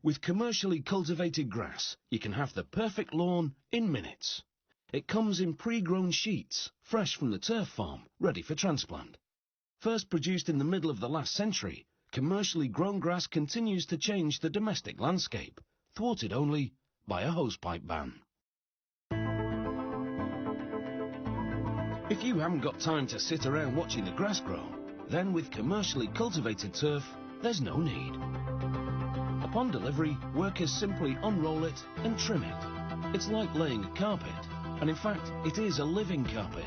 With commercially cultivated grass, you can have the perfect lawn in minutes. It comes in pre-grown sheets, fresh from the turf farm, ready for transplant. First produced in the middle of the last century, commercially grown grass continues to change the domestic landscape, thwarted only by a hosepipe ban. If you haven't got time to sit around watching the grass grow, then with commercially cultivated turf, there's no need. Upon delivery, workers simply unroll it and trim it. It's like laying a carpet, and in fact, it is a living carpet.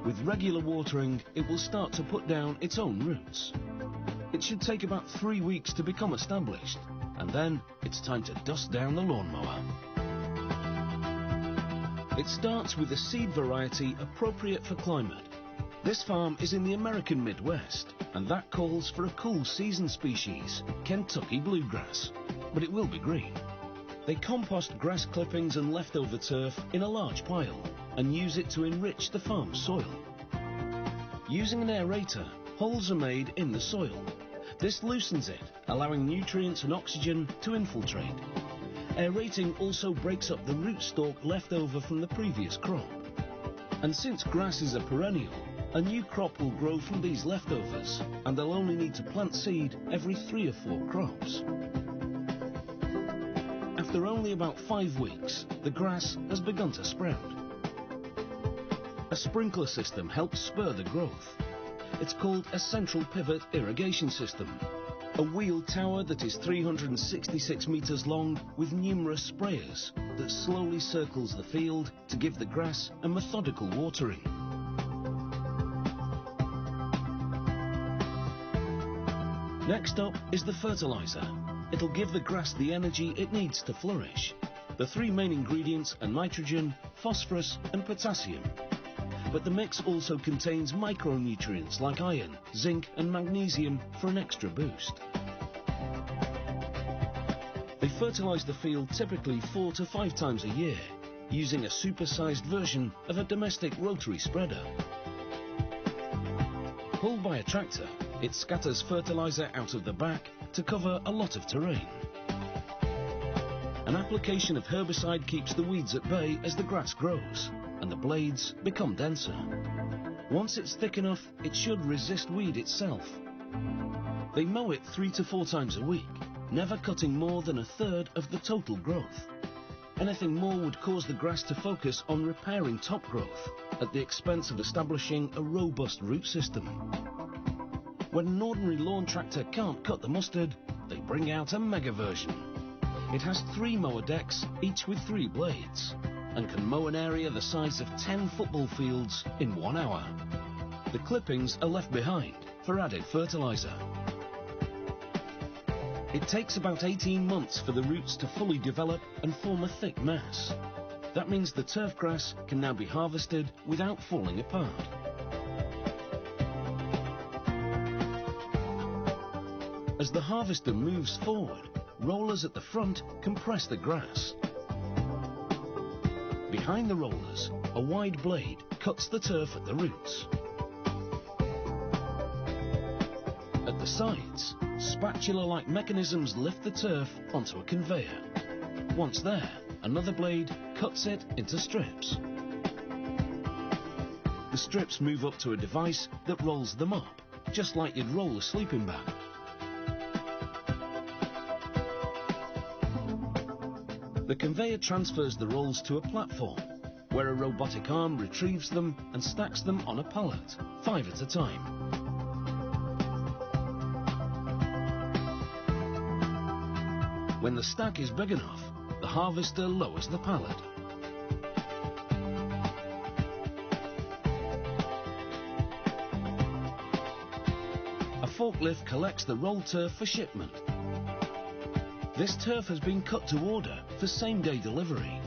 With regular watering, it will start to put down its own roots. It should take about 3 weeks to become established, and then it's time to dust down the lawnmower. It starts with a seed variety appropriate for climate. This farm is in the American Midwest, and that calls for a cool season species, Kentucky bluegrass, but it will be green. They compost grass clippings and leftover turf in a large pile and use it to enrich the farm's soil. Using an aerator, holes are made in the soil. This loosens it, allowing nutrients and oxygen to infiltrate. Aerating also breaks up the rootstock left over from the previous crop. And since grass is a perennial, a new crop will grow from these leftovers, and they'll only need to plant seed every 3 or 4 crops. After only about 5 weeks, the grass has begun to sprout. A sprinkler system helps spur the growth. It's called a central pivot irrigation system, a wheeled tower that is 366 meters long with numerous sprayers that slowly circles the field to give the grass a methodical watering. Next up is the fertilizer. It'll give the grass the energy it needs to flourish. The 3 main ingredients are nitrogen, phosphorus and potassium. But the mix also contains micronutrients like iron, zinc and magnesium for an extra boost. They fertilize the field typically 4 to 5 times a year, using a supersized version of a domestic rotary spreader. Pulled by a tractor, it scatters fertilizer out of the back to cover a lot of terrain. An application of herbicide keeps the weeds at bay as the grass grows, and the blades become denser. Once it's thick enough, it should resist weed itself. They mow it 3 to 4 times a week, never cutting more than 1/3 of the total growth. Anything more would cause the grass to focus on repairing top growth at the expense of establishing a robust root system. When an ordinary lawn tractor can't cut the mustard, they bring out a mega version. It has 3 mower decks, each with 3 blades, and can mow an area the size of 10 football fields in 1 hour. The clippings are left behind for added fertilizer. It takes about 18 months for the roots to fully develop and form a thick mass. That means the turf grass can now be harvested without falling apart. As the harvester moves forward, rollers at the front compress the grass. Behind the rollers, a wide blade cuts the turf at the roots. At the sides, spatula-like mechanisms lift the turf onto a conveyor. Once there, another blade cuts it into strips. The strips move up to a device that rolls them up, just like you'd roll a sleeping bag. The conveyor transfers the rolls to a platform, where a robotic arm retrieves them and stacks them on a pallet, 5 at a time. When the stack is big enough, the harvester lowers the pallet. A forklift collects the rolled turf for shipment. This turf has been cut to order for same-day delivery.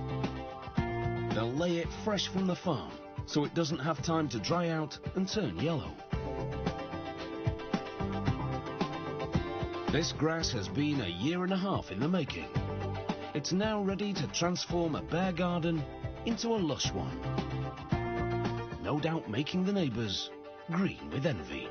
They'll lay it fresh from the farm, so it doesn't have time to dry out and turn yellow. This grass has been a 1.5 years in the making. It's now ready to transform a bare garden into a lush one. No doubt making the neighbours green with envy.